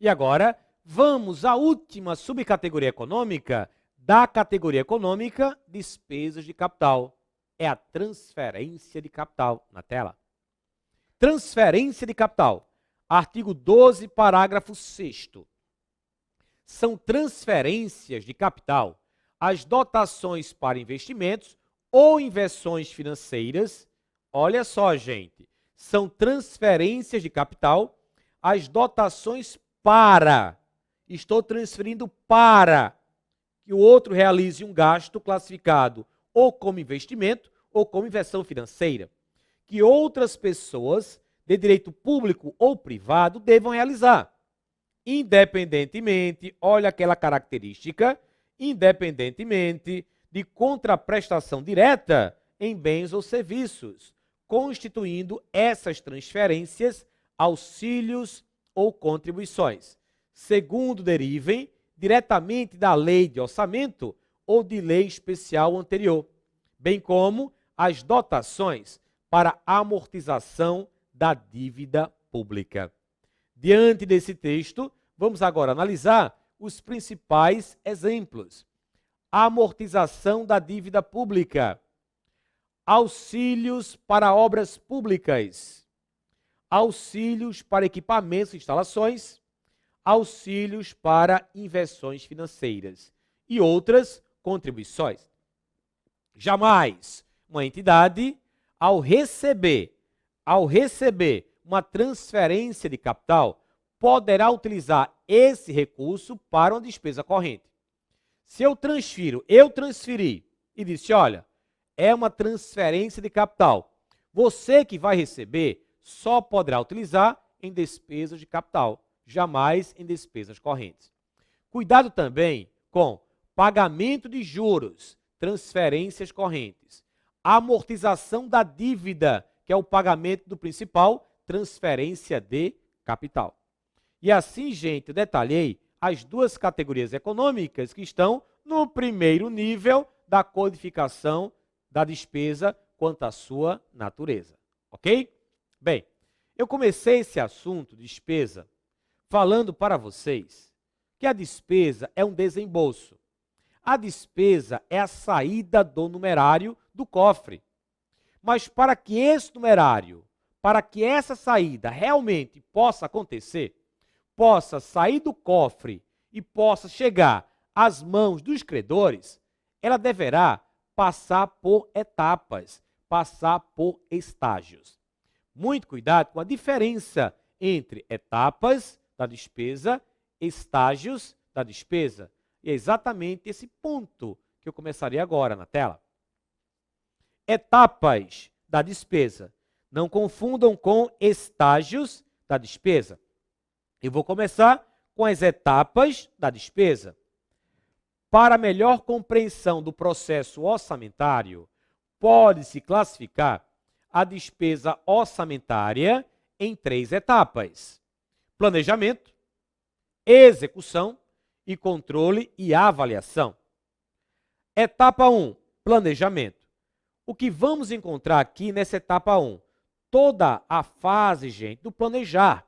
E agora, vamos à última subcategoria econômica da categoria econômica despesas de capital. É a transferência de capital, na tela. Transferência de capital. Artigo 12, parágrafo 6º. São transferências de capital as dotações para investimentos ou inversões financeiras. Olha só, gente, são transferências de capital as dotações para, estou transferindo para que o outro realize um gasto classificado ou como investimento ou como inversão financeira, que outras pessoas de direito público ou privado devam realizar, independentemente, olha aquela característica, independentemente de contraprestação direta em bens ou serviços, constituindo essas transferências auxílios ou contribuições, segundo derivem diretamente da lei de orçamento ou de lei especial anterior, bem como as dotações para amortização da dívida pública. Diante desse texto, vamos agora analisar os principais exemplos. Amortização da dívida pública, auxílios para obras públicas, auxílios para equipamentos e instalações, auxílios para inversões financeiras e outras contribuições. Jamais uma entidade, ao receber uma transferência de capital, poderá utilizar esse recurso para uma despesa corrente. Se eu transferi e disse, olha, é uma transferência de capital, você que vai receber só poderá utilizar em despesas de capital, jamais em despesas correntes. Cuidado também com pagamento de juros, transferências correntes, amortização da dívida, que é o pagamento do principal, transferência de capital. E assim, gente, eu detalhei as duas categorias econômicas que estão no primeiro nível da codificação da despesa quanto à sua natureza, ok? Bem, eu comecei esse assunto, despesa, falando para vocês que a despesa é um desembolso. A despesa é a saída do numerário do cofre. Mas para que esse numerário, para que essa saída realmente possa acontecer, possa sair do cofre e possa chegar às mãos dos credores, ela deverá passar por etapas, passar por estágios. Muito cuidado com a diferença entre etapas da despesa, estágios da despesa. E é exatamente esse ponto que eu começarei agora na tela. Etapas da despesa. Não confundam com estágios da despesa. Eu vou começar com as etapas da despesa. Para melhor compreensão do processo orçamentário, pode-se classificar a despesa orçamentária em 3 etapas: planejamento, execução e controle e avaliação. Etapa 1, planejamento. O que vamos encontrar aqui nessa etapa 1? Toda a fase, gente, do planejar.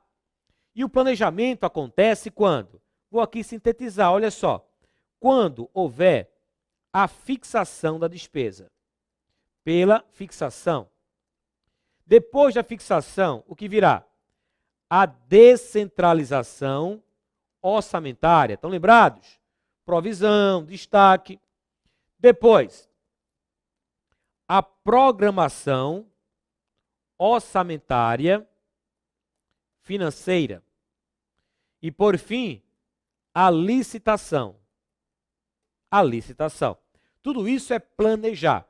E o planejamento acontece quando? Vou aqui sintetizar, olha só. Quando houver a fixação da despesa. Pela fixação. Depois da fixação, o que virá? A descentralização orçamentária. Estão lembrados? Provisão, destaque. Depois, a programação orçamentária financeira. E, por fim, a licitação. A licitação. Tudo isso é planejar.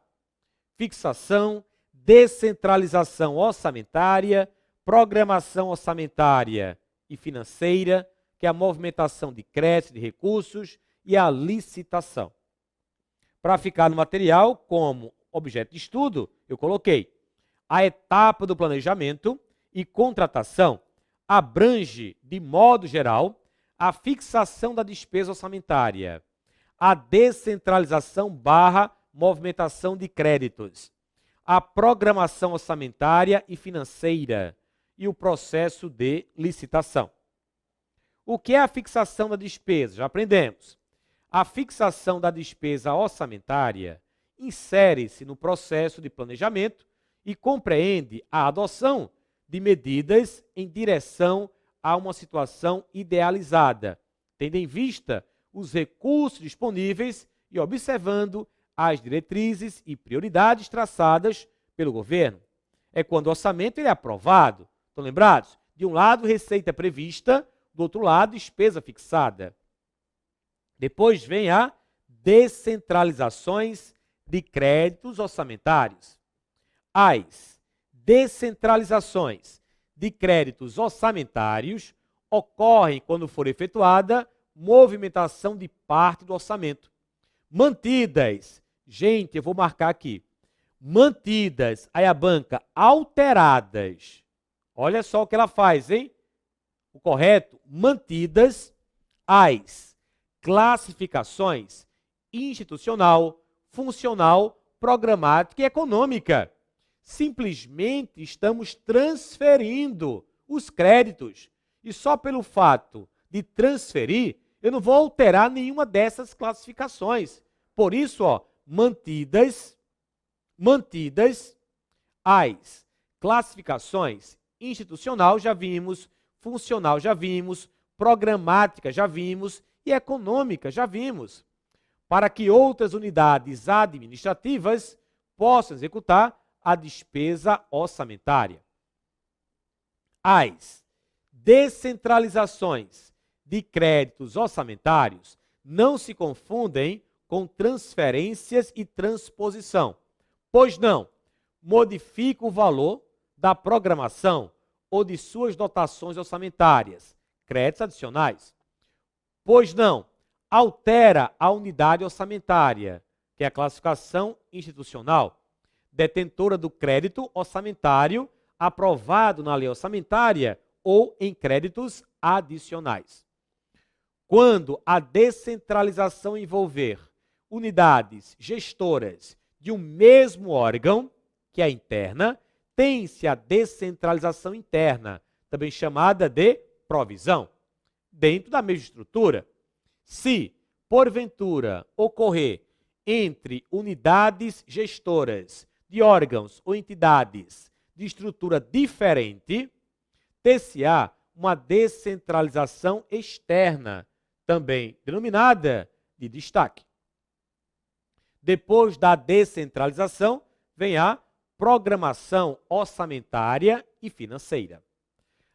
Fixação, descentralização orçamentária, programação orçamentária e financeira, que é a movimentação de crédito, de recursos, e a licitação. Para ficar no material, como objeto de estudo, eu coloquei a etapa do planejamento e contratação abrange, de modo geral, a fixação da despesa orçamentária, a descentralização / movimentação de créditos, a programação orçamentária e financeira e o processo de licitação. O que é a fixação da despesa? Já aprendemos. A fixação da despesa orçamentária insere-se no processo de planejamento e compreende a adoção de medidas em direção a uma situação idealizada, tendo em vista os recursos disponíveis e observando as diretrizes e prioridades traçadas pelo governo. É quando o orçamento ele é aprovado. Estão lembrados? De um lado, receita prevista, do outro lado, despesa fixada. Depois vem a descentralizações de créditos orçamentários. As descentralizações de créditos orçamentários ocorrem quando for efetuada movimentação de parte do orçamento. Mantidas, gente, eu vou marcar aqui, mantidas, aí a banca, alteradas. Olha só o que ela faz, hein? O correto, mantidas as classificações institucional, funcional, programática e econômica. Simplesmente estamos transferindo os créditos. E só pelo fato de transferir, eu não vou alterar nenhuma dessas classificações. Por isso, ó, mantidas as classificações institucional, já vimos, funcional, já vimos, programática, já vimos, e econômica, já vimos, para que outras unidades administrativas possam executar a despesa orçamentária. As descentralizações de créditos orçamentários não se confundem com transferências e transposição, pois não modifica o valor da programação ou de suas dotações orçamentárias, créditos adicionais, pois não altera a unidade orçamentária, que é a classificação institucional, detentora do crédito orçamentário aprovado na lei orçamentária ou em créditos adicionais. Quando a descentralização envolver unidades gestoras de um mesmo órgão, que é a interna, tem-se a descentralização interna, também chamada de provisão, dentro da mesma estrutura. Se, porventura, ocorrer entre unidades gestoras de órgãos ou entidades de estrutura diferente, ter-se-á uma descentralização externa, também denominada de destaque. Depois da descentralização, vem a programação orçamentária e financeira.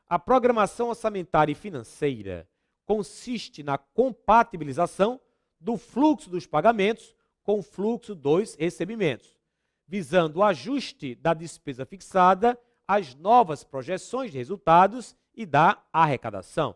A programação orçamentária e financeira consiste na compatibilização do fluxo dos pagamentos com o fluxo dos recebimentos, visando o ajuste da despesa fixada às novas projeções de resultados e da arrecadação.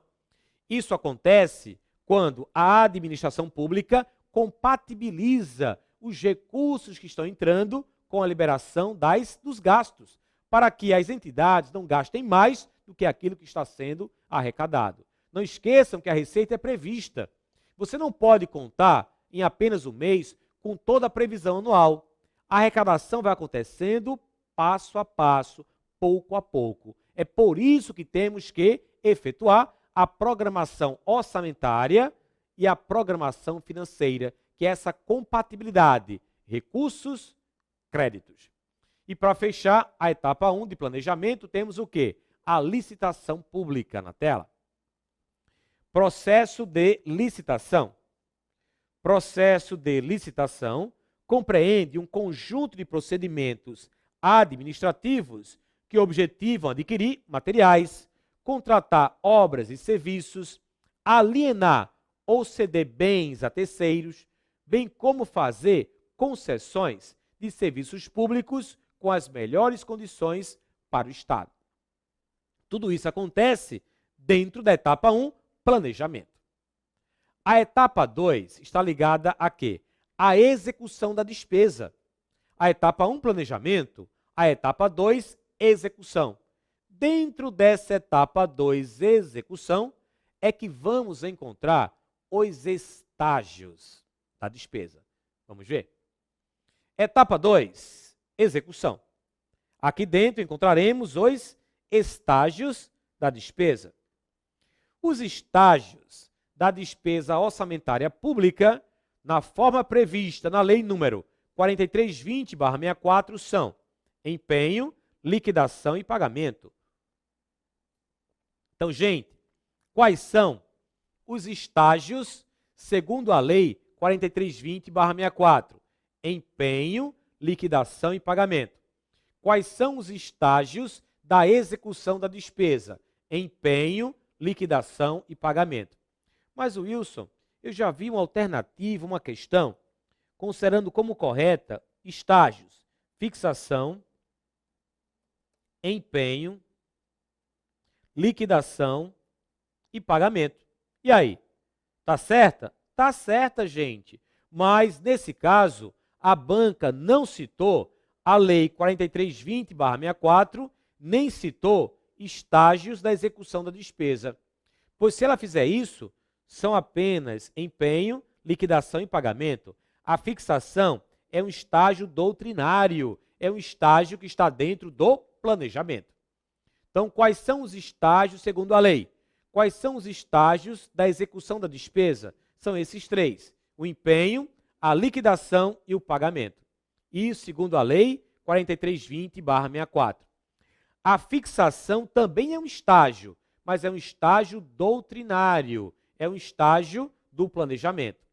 Isso acontece quando a administração pública compatibiliza os recursos que estão entrando com a liberação dos gastos, para que as entidades não gastem mais do que aquilo que está sendo arrecadado. Não esqueçam que a receita é prevista. Você não pode contar em apenas um mês com toda a previsão anual. A arrecadação vai acontecendo passo a passo, pouco a pouco. É por isso que temos que efetuar a programação orçamentária e a programação financeira, que é essa compatibilidade, recursos, créditos. E para fechar a etapa 1 de planejamento, temos o quê? A licitação pública na tela. Processo de licitação. Processo de licitação compreende um conjunto de procedimentos administrativos que objetivam adquirir materiais, contratar obras e serviços, alienar ou ceder bens a terceiros, bem como fazer concessões de serviços públicos com as melhores condições para o Estado. Tudo isso acontece dentro da etapa 1, planejamento. A etapa 2 está ligada a quê? A execução da despesa. A etapa 1, planejamento. A etapa 2, execução. Dentro dessa etapa 2, execução, é que vamos encontrar os estágios da despesa. Vamos ver? Etapa 2, execução. Aqui dentro encontraremos os estágios da despesa. Os estágios da despesa orçamentária pública, na forma prevista na Lei número 4320/64, são empenho, liquidação e pagamento. Então, gente, quais são os estágios segundo a Lei 4320/64? Empenho, liquidação e pagamento. Quais são os estágios da execução da despesa? Empenho, liquidação e pagamento. Mas, Wilson, eu já vi uma alternativa, uma questão, considerando como correta estágios: fixação, empenho, liquidação e pagamento. E aí? Tá certa? Tá certa, gente. Mas, nesse caso, a banca não citou a Lei 4320/64, nem citou estágios da execução da despesa. Pois se ela fizer isso, são apenas empenho, liquidação e pagamento. A fixação é um estágio doutrinário, é um estágio que está dentro do planejamento. Então, quais são os estágios segundo a lei? Quais são os estágios da execução da despesa? São esses três: o empenho, a liquidação e o pagamento. Isso segundo a lei 4320/64. A fixação também é um estágio, mas é um estágio doutrinário, é um estágio do planejamento.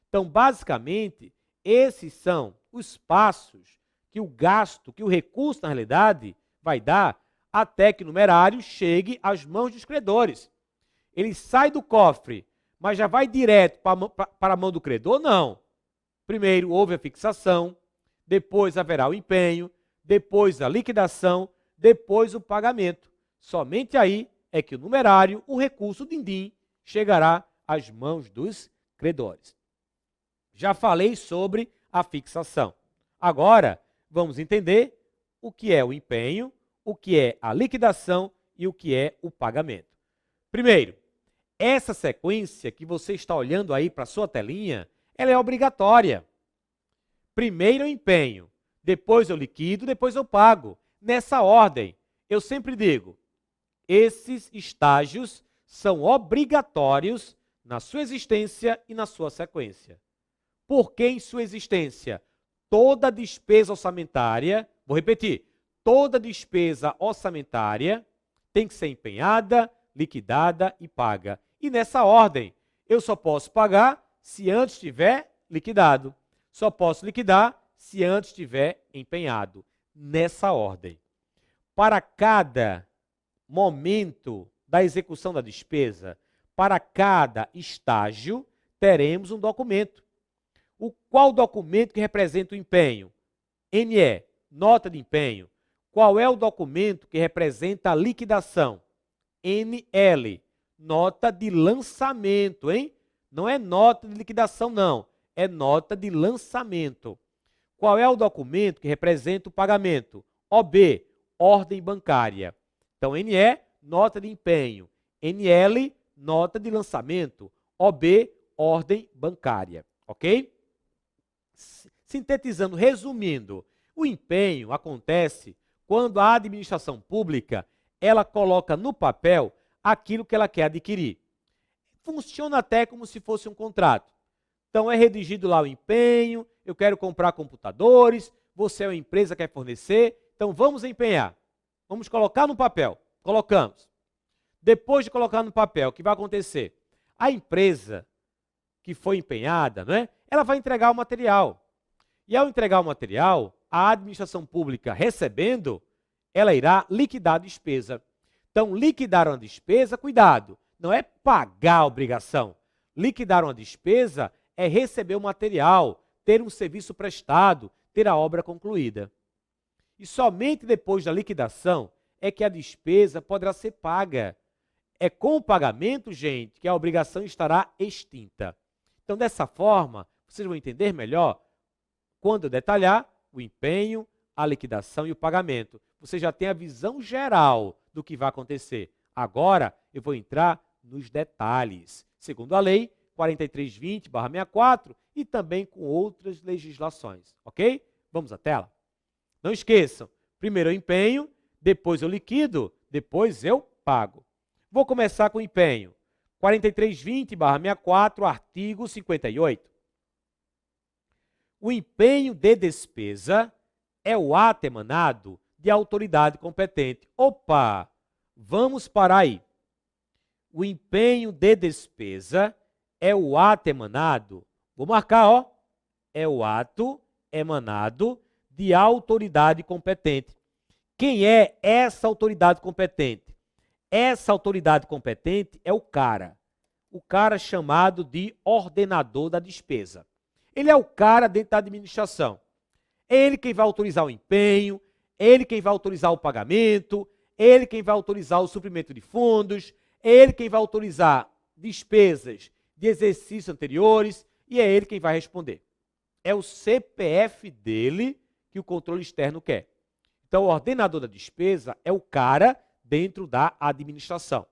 Então, basicamente, esses são os passos que o gasto, que o recurso, na realidade, vai dar até que o numerário chegue às mãos dos credores. Ele sai do cofre, mas já vai direto para a mão do credor? Não. Primeiro houve a fixação, depois haverá o empenho, depois a liquidação, depois o pagamento. Somente aí é que o numerário, o recurso din-din, chegará às mãos dos credores. Já falei sobre a fixação. Agora, vamos entender o que é o empenho, o que é a liquidação e o que é o pagamento. Primeiro, essa sequência que você está olhando aí para a sua telinha, ela é obrigatória. Primeiro eu empenho, depois eu liquido, depois eu pago. Nessa ordem, eu sempre digo, esses estágios são obrigatórios na sua existência e na sua sequência. Por que em sua existência? Toda despesa orçamentária, vou repetir, toda despesa orçamentária tem que ser empenhada, liquidada e paga. E nessa ordem, eu só posso pagar se antes estiver liquidado. Só posso liquidar se antes estiver empenhado. Nessa ordem. Para cada momento da execução da despesa, para cada estágio, teremos um documento. Qual documento que representa o empenho? NE, nota de empenho. Qual é o documento que representa a liquidação? NL, nota de lançamento, hein? Não é nota de liquidação, não. É nota de lançamento. Qual é o documento que representa o pagamento? OB, ordem bancária. Então, NE, nota de empenho. NL, nota de lançamento. OB, ordem bancária. Ok? Sintetizando, resumindo, o empenho acontece quando a administração pública ela coloca no papel aquilo que ela quer adquirir. Funciona até como se fosse um contrato. Então, é redigido lá o empenho, eu quero comprar computadores, você é uma empresa que quer fornecer, então vamos empenhar. Vamos colocar no papel. Colocamos. Depois de colocar no papel, o que vai acontecer? A empresa que foi empenhada, né, ela vai entregar o material. E ao entregar o material, a administração pública recebendo, ela irá liquidar a despesa. Então, liquidar uma despesa, cuidado, não é pagar a obrigação. Liquidar uma despesa é receber o material, ter um serviço prestado, ter a obra concluída. E somente depois da liquidação é que a despesa poderá ser paga. É com o pagamento, gente, que a obrigação estará extinta. Então, dessa forma, vocês vão entender melhor quando eu detalhar o empenho, a liquidação e o pagamento. Você já tem a visão geral do que vai acontecer. Agora, eu vou entrar nos detalhes, segundo a lei 4320/64 e também com outras legislações, ok? Vamos à tela? Não esqueçam, primeiro eu empenho, depois eu liquido, depois eu pago. Vou começar com o empenho. 4320/64, artigo 58. O empenho de despesa é o ato emanado de autoridade competente. Opa, vamos parar aí. O empenho de despesa é o ato emanado, vou marcar, ó, é o ato emanado de autoridade competente. Quem é essa autoridade competente? Essa autoridade competente é o cara chamado de ordenador da despesa. Ele é o cara dentro da administração. É ele quem vai autorizar o empenho, é ele quem vai autorizar o pagamento, é ele quem vai autorizar o suprimento de fundos, é ele quem vai autorizar despesas de exercícios anteriores e é ele quem vai responder. É o CPF dele que o controle externo quer. Então, o ordenador da despesa é o cara dentro da administração,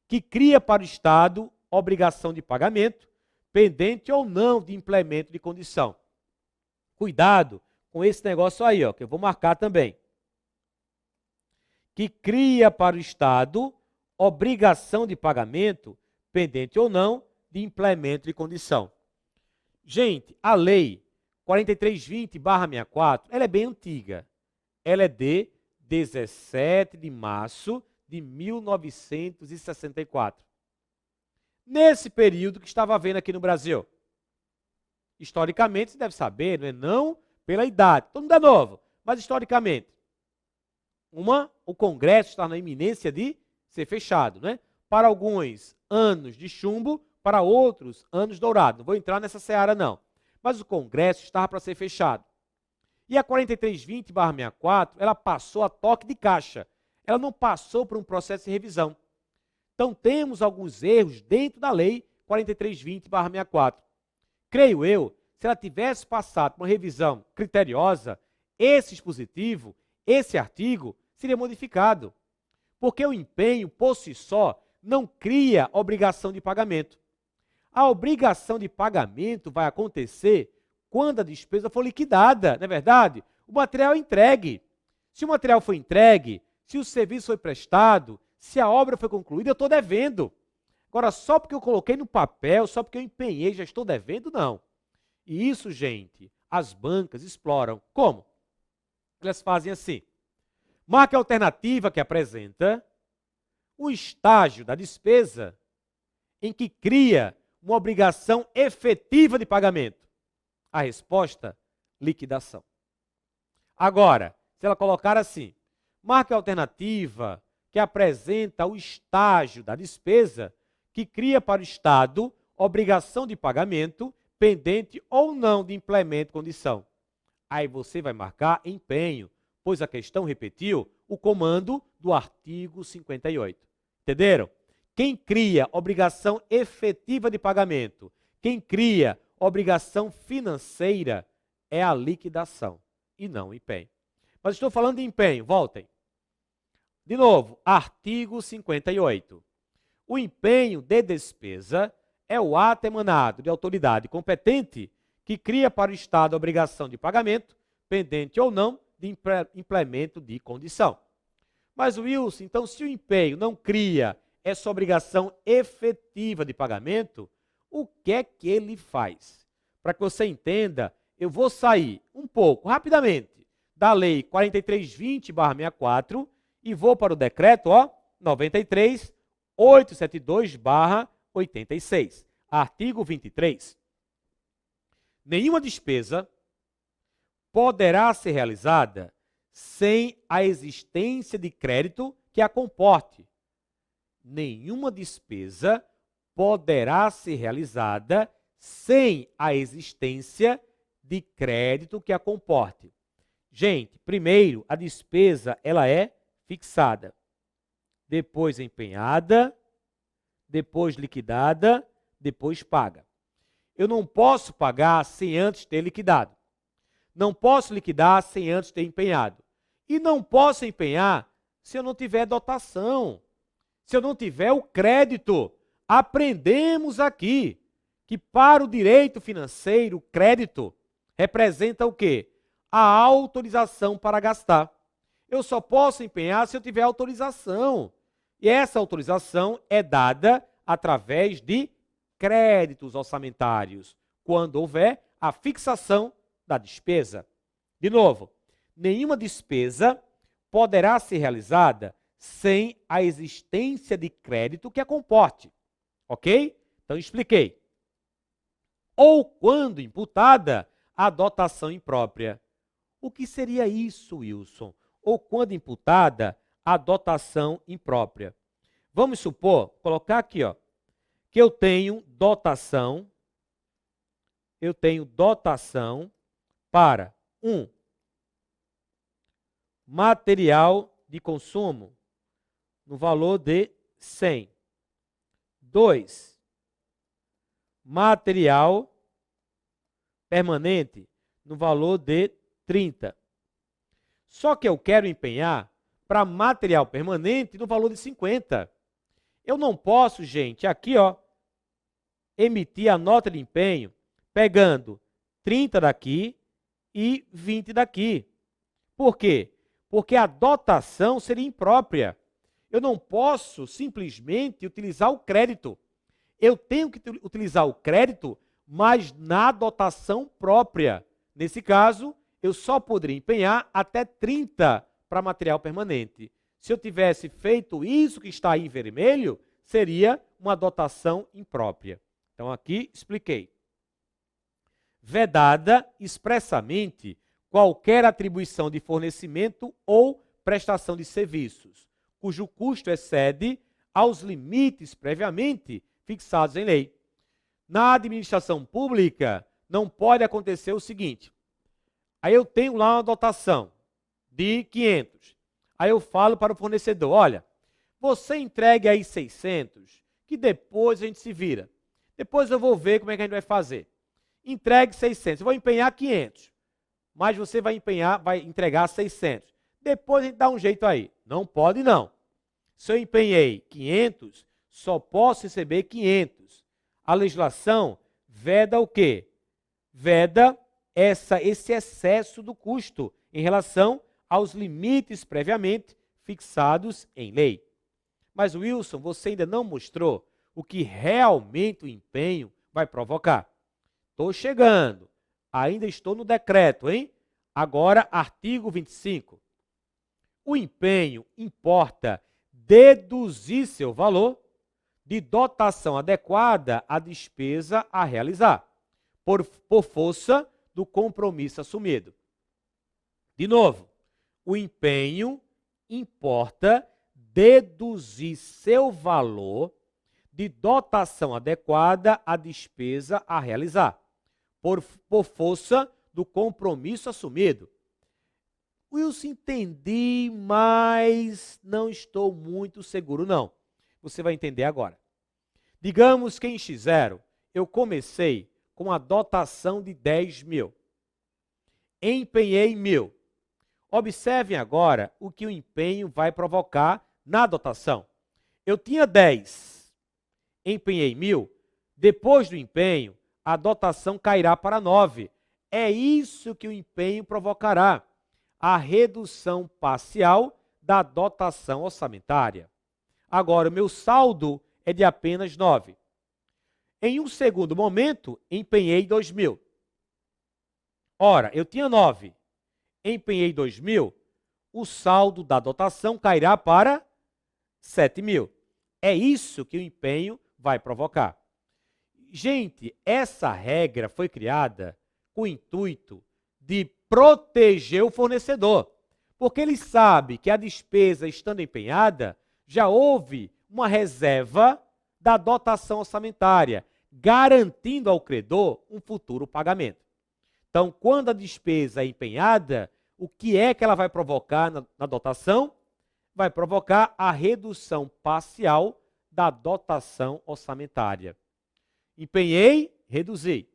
que cria para o Estado obrigação de pagamento, pendente ou não de implemento de condição. Cuidado com esse negócio aí, ó, que eu vou marcar também. Que cria para o Estado obrigação de pagamento, pendente ou não de implemento de condição. Gente, a lei 4320/64, ela é bem antiga. Ela é de 17 de março de 1964. Nesse período que estava havendo aqui no Brasil. Historicamente, você deve saber, não é não pela idade, todo mundo é novo, mas historicamente. O Congresso está na iminência de ser fechado, né? Para alguns, anos de chumbo, para outros, anos dourados. Não vou entrar nessa seara, não. Mas o Congresso estava para ser fechado. E a 4320/64, ela passou a toque de caixa. Ela não passou por um processo de revisão. Então, temos alguns erros dentro da lei 4320/64. Creio eu, se ela tivesse passado por uma revisão criteriosa, esse dispositivo, esse artigo, seria modificado. Porque o empenho, por si só, não cria obrigação de pagamento. A obrigação de pagamento vai acontecer quando a despesa for liquidada, não é verdade? O material é entregue. Se o material foi entregue, se o serviço foi prestado, se a obra foi concluída, eu estou devendo. Agora, só porque eu coloquei no papel, só porque eu empenhei, já estou devendo, não. E isso, gente, as bancas exploram. Como? Elas fazem assim. Marca a alternativa que apresenta o estágio da despesa em que cria uma obrigação efetiva de pagamento. A resposta, liquidação. Agora, se ela colocar assim, marca a alternativa que apresenta o estágio da despesa que cria para o Estado obrigação de pagamento, pendente ou não de implemento condição. Aí você vai marcar empenho, pois a questão repetiu o comando do artigo 58. Entenderam? Quem cria obrigação efetiva de pagamento, quem cria obrigação financeira é a liquidação e não o empenho. Mas estou falando de empenho, voltem. De novo, artigo 58. O empenho de despesa é o ato emanado de autoridade competente que cria para o Estado a obrigação de pagamento, pendente ou não de implemento de condição. Mas, Wilson, então se o empenho não cria essa obrigação efetiva de pagamento, o que é que ele faz? Para que você entenda, eu vou sair um pouco, rapidamente, da lei 4320/64 e vou para o decreto 93.872/86. Artigo 23. Nenhuma despesa poderá ser realizada sem a existência de crédito que a comporte. Nenhuma despesa poderá ser realizada sem a existência de crédito que a comporte. Gente, primeiro, a despesa ela é fixada, depois empenhada, depois liquidada, depois paga. Eu não posso pagar sem antes ter liquidado. Não posso liquidar sem antes ter empenhado. E não posso empenhar se eu não tiver dotação, se eu não tiver o crédito. Aprendemos aqui que para o direito financeiro, o crédito representa o quê? A autorização para gastar. Eu só posso empenhar se eu tiver autorização. E essa autorização é dada através de créditos orçamentários, quando houver a fixação da despesa. De novo, nenhuma despesa poderá ser realizada sem a existência de crédito que a comporte. Ok? Então, expliquei. Ou quando imputada a dotação imprópria. O que seria isso, Wilson? Ou quando imputada a dotação imprópria. Vamos supor, colocar aqui, ó, que eu tenho dotação para material de consumo no valor de 100. 2, material permanente no valor de 30. Só que eu quero empenhar para material permanente no valor de 50. Eu não posso, gente, aqui, ó, emitir a nota de empenho pegando 30 daqui e 20 daqui. Por quê? Porque a dotação seria imprópria. Eu não posso simplesmente utilizar o crédito. Eu tenho que utilizar o crédito, mas na dotação própria. Nesse caso, eu só poderia empenhar até 30 para material permanente. Se eu tivesse feito isso que está aí em vermelho, seria uma dotação imprópria. Então, aqui expliquei. Vedada expressamente qualquer atribuição de fornecimento ou prestação de serviços, cujo custo excede aos limites previamente fixados em lei. Na administração pública, não pode acontecer o seguinte. Aí eu tenho lá uma dotação de 500. Aí eu falo para o fornecedor, olha, você entregue aí 600, que depois a gente se vira. Depois eu vou ver como é que a gente vai fazer. Entregue 600, eu vou empenhar 500, mas você vai entregar 600. Depois a gente dá um jeito aí. Não pode, não. Se eu empenhei 500, só posso receber 500. A legislação veda o quê? Veda esse excesso do custo em relação aos limites previamente fixados em lei. Mas, Wilson, você ainda não mostrou o que realmente o empenho vai provocar. Estou chegando. Ainda estou no decreto, hein? Agora, artigo 25. O empenho importa deduzir seu valor de dotação adequada à despesa a realizar, por força do compromisso assumido. De novo, o empenho importa deduzir seu valor de dotação adequada à despesa a realizar, por força do compromisso assumido. Wilson, entendi, mas não estou muito seguro, não. Você vai entender agora. Digamos que em X0 eu comecei com a dotação de 10 mil. Empenhei 1.000. Observem agora o que o empenho vai provocar na dotação. Eu tinha 10, empenhei 1.000. Depois do empenho, a dotação cairá para 9. É isso que o empenho provocará. A redução parcial da dotação orçamentária. Agora, o meu saldo é de apenas 9. Em um segundo momento, empenhei 2.000. Ora, eu tinha 9. Empenhei 2.000. O saldo da dotação cairá para 7.000. É isso que o empenho vai provocar. Gente, essa regra foi criada com o intuito de proteger o fornecedor, porque ele sabe que a despesa estando empenhada, já houve uma reserva da dotação orçamentária, garantindo ao credor um futuro pagamento. Então, quando a despesa é empenhada, o que é que ela vai provocar na dotação? Vai provocar a redução parcial da dotação orçamentária. Empenhei, reduzi.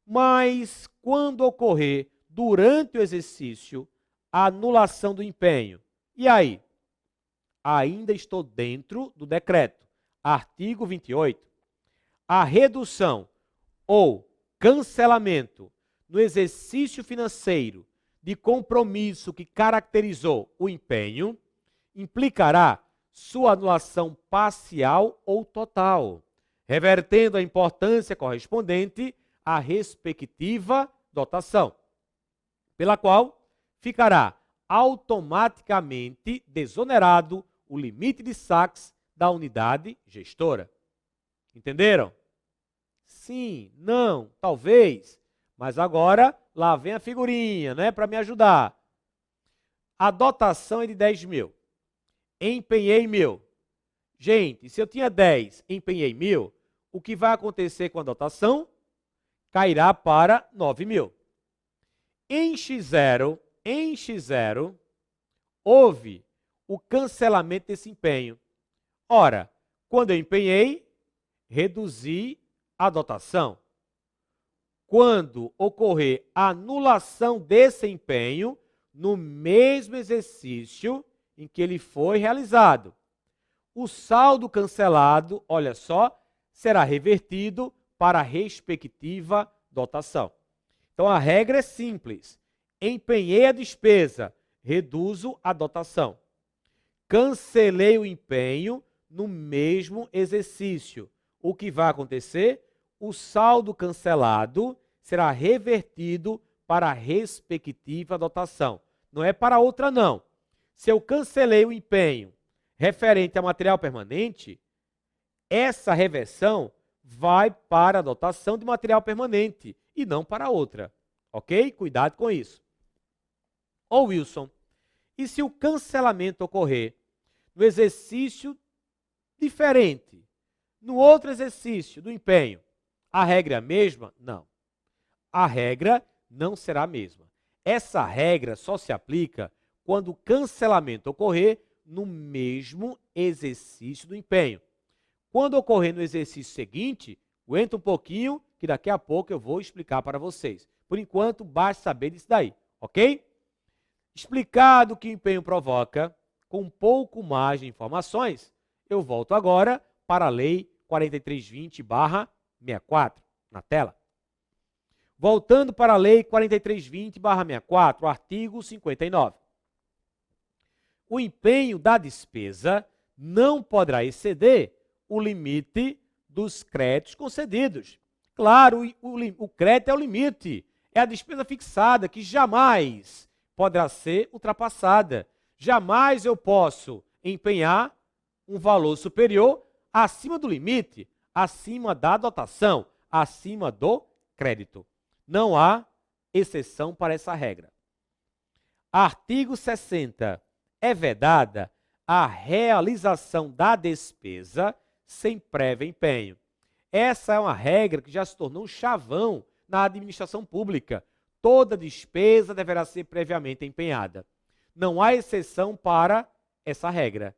Mas, quando ocorrer durante o exercício a anulação do empenho, e aí? Ainda estou dentro do decreto. Artigo 28. A redução ou cancelamento no exercício financeiro de compromisso que caracterizou o empenho implicará sua anulação parcial ou total, revertendo a importância correspondente à respectiva dotação, pela qual ficará automaticamente desonerado o limite de saques da unidade gestora. Entenderam? Sim, não, talvez, mas agora lá vem a figurinha, né, para me ajudar. A dotação é de 10 mil. Empenhei 1.000. Gente, se eu tinha 10, empenhei 1.000, o que vai acontecer com a dotação? Cairá para 9 mil. Em X0, houve o cancelamento desse empenho. Ora, quando eu empenhei, reduzi a dotação. Quando ocorrer a anulação desse empenho, no mesmo exercício em que ele foi realizado, o saldo cancelado, olha só, será revertido para a respectiva dotação. Então, a regra é simples. Empenhei a despesa, reduzo a dotação. Cancelei o empenho no mesmo exercício. O que vai acontecer? O saldo cancelado será revertido para a respectiva dotação. Não é para outra, não. Se eu cancelei o empenho referente a material permanente, essa reversão vai para a dotação de material permanente e não para outra. Ok? Cuidado com isso. Ô Wilson, e se o cancelamento ocorrer no exercício diferente, no outro exercício do empenho, a regra é a mesma? Não. A regra não será a mesma. Essa regra só se aplica quando o cancelamento ocorrer no mesmo exercício do empenho. Quando ocorrer no exercício seguinte, aguenta um pouquinho, que daqui a pouco eu vou explicar para vocês. Por enquanto, basta saber disso daí, ok? Explicado o que o empenho provoca, com um pouco mais de informações, eu volto agora para a Lei 4320/64, na tela. Voltando para a Lei 4320/64, artigo 59. O empenho da despesa não poderá exceder o limite dos créditos concedidos. Claro, o crédito é o limite, é a despesa fixada que jamais poderá ser ultrapassada. Jamais eu posso empenhar um valor superior acima do limite, acima da dotação, acima do crédito. Não há exceção para essa regra. Artigo 60. É vedada a realização da despesa sem prévio empenho. Essa é uma regra que já se tornou um chavão na administração pública. Toda despesa deverá ser previamente empenhada. Não há exceção para essa regra.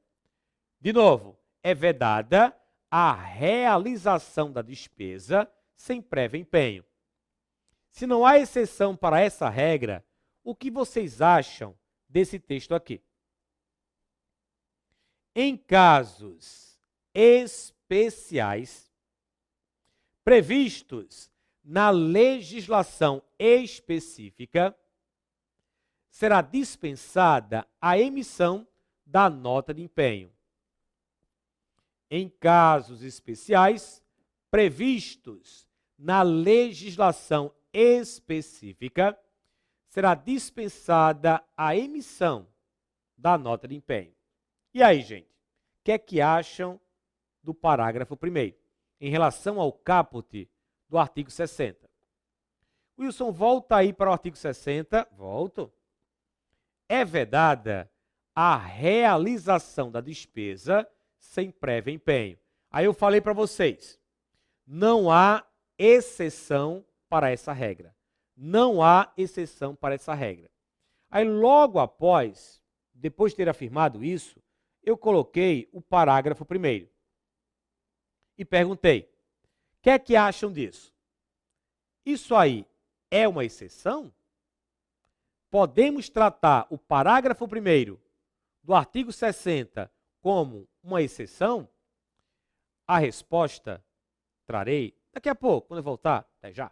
De novo, é vedada a realização da despesa sem prévio empenho. Se não há exceção para essa regra, o que vocês acham desse texto aqui? Em casos especiais previstos na legislação específica, será dispensada a emissão da nota de empenho. Em casos especiais previstos na legislação específica, será dispensada a emissão da nota de empenho. E aí, gente, o que é que acham do parágrafo 1º, em relação ao caput do artigo 60? Wilson, volta aí para o artigo 60. Volto. É vedada a realização da despesa sem prévio empenho. Aí eu falei para vocês, não há exceção para essa regra. Não há exceção para essa regra. Aí logo após, depois de ter afirmado isso, eu coloquei o parágrafo 1º e perguntei, o que é que acham disso? Isso aí é uma exceção? Podemos tratar o parágrafo 1º do artigo 60 como uma exceção? A resposta trarei daqui a pouco, quando eu voltar. Até já.